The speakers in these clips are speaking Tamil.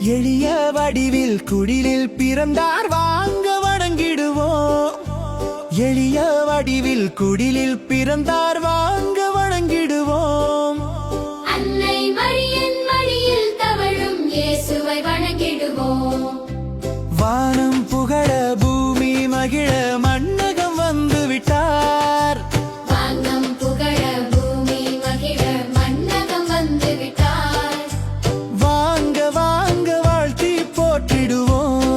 எளிய வடிவில் குடிலில் பிறந்தார் வாங்க வணங்கிடுவோம். எளிய வடிவில் குடிலில் பிறந்தார் வாங்க வணங்கிடுவோம். அன்னை மரியின் மடியில் தவழும் இயேசுவை வணங்கிடுவோம். வானம் புகழ பூமி மகிழ மன்னகம் வந்து விட்டார். வானம் புகழ பூமி மகிழ மன்னகம் வந்து விட்டார். வாங்க வாங்க வாழ்த்தி போற்றிடுவோம்.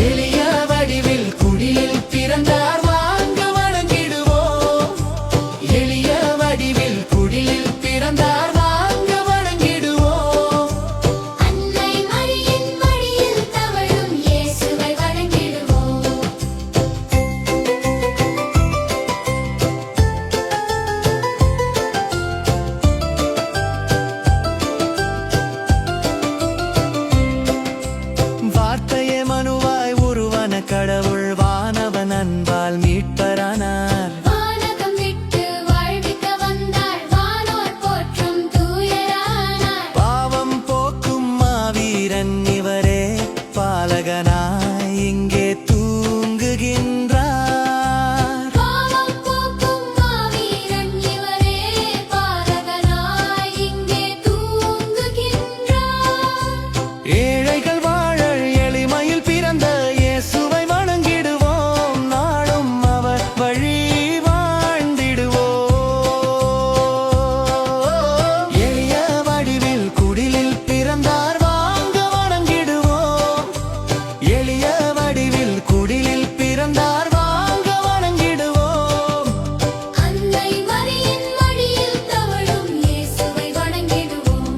எளிய வடிவில் குடிலில் பிறந்தார் வாங்க வணங்கிடுவோம். எளிய வடிவில் குடிலில் பிறந்தார் வாங்க வணங்கிடுவோம். அன்னை மரியின் மடியில் தவழும் இயேசுவை வணங்கிடுவோம். வார்த்தையே மனுவாய் உருவான கடவுள் வானவன் அன்பால் மீட்பரானார். வானகம் விட்டு வாழ்விக்க வந்தார். வானோர் போற்றும் தூயரானார். பாவம் போக்கும் மாவீரன் இவரே பாலகனாய் இங்கே தூங்குகின்றார். பாவம் போக்கும் மாவீரன் இவரே பாலகனாய் இங்கே தூங்குகின்றார். ஏழைகள் வாழ எளிமையில் பிறந்த இயேசுவை வணங்கிடுவோம். நாளும் அவர் வழி வாழ்ந்திடுவோம். எளிய வடிவில் குடிலில் பிறந்தார் வாங்க வணங்கிடுவோம். எளிய வடிவில் குடிலில் பிறந்தார் வாங்க வணங்கிடுவோம். அன்னை மரியின் மடியில் தவழும் இயேசுவை வணங்கிடுவோம்.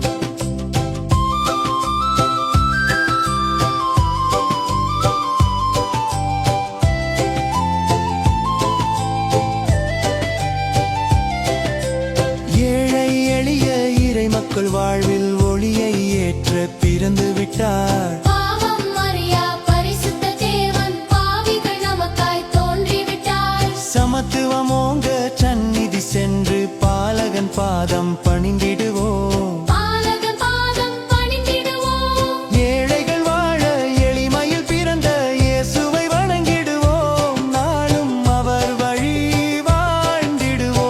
ஏழை எளிய இறை மக்கள் வாழ்வில் ஒளியை ஏற்ற பிறந்து விட்டார். பாவம் அறியா பரிசுத்த தேவன் பாவிகள் நமக்காய் தோன்றிவிட்டார். சமத்துவம் ஓங்க சந்நிதி சென்று பாலகன் பாதம் பணிந்திடுவோம். பாலகன் பாதம் பணிந்திடுவோம். ஏழைகள் வாழ எளிமையில் பிறந்த இயேசுவை வணங்கிடுவோம். நாளும் அவர் வழி வாழ்ந்திடுவோம்.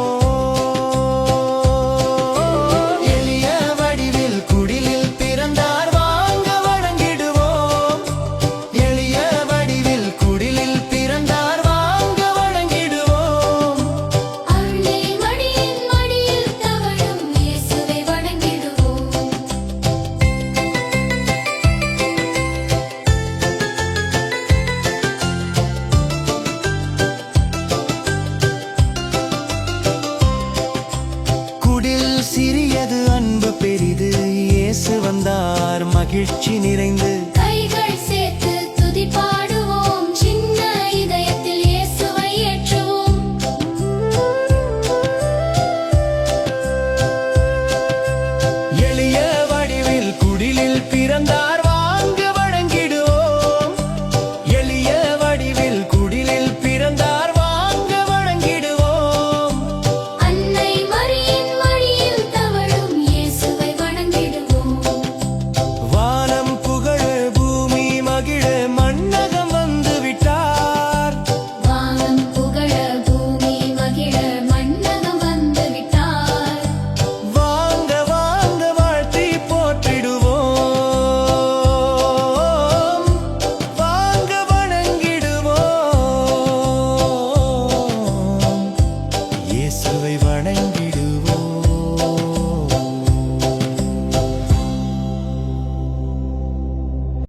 எளிய வடிவில் குடிலில் பிறந்தார் வாங்க வணங்கிடுவோம். எளிய வடிவில் குடிலில் பிறந்தார் வாங்க வணங்கிடுவோம். அன்னை மரியின் மடியில் தவழும் இயேசுவை வணங்கிடுவோம். குடில் சிறியது அன்பு பெரிது இயேசு வந்தார் மகிழ்ச்சி நிறைந்து.